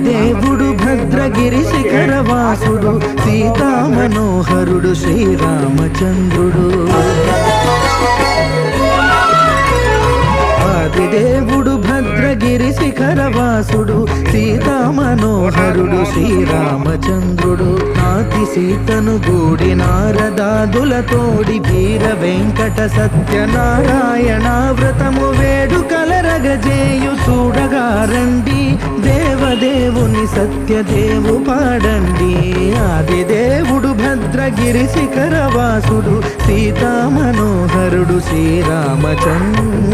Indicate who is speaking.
Speaker 1: దేవుడు భద్రగిరి శిఖరవాసుడు సీతా మనోహరుడు శ్రీరామచంద్రుడు. ఆదిదేవుడు భద్రగిరి శిఖరవాసుడు సీతా మనోహరుడు శ్రీరామచంద్రుడు. నాతి సీతను గూడి నారదాదులతోడి వీర వెంకట సత్యనారాయణ వ్రతము వేడుకలరగజేయు చూడగా రండి, దేవదేవుని సత్యదేవు పాడండి. ఆదిదేవుడు భద్రగిరి శిఖరవాసుడు సీతా మనోహరుడు శ్రీరామచంద్రుడు.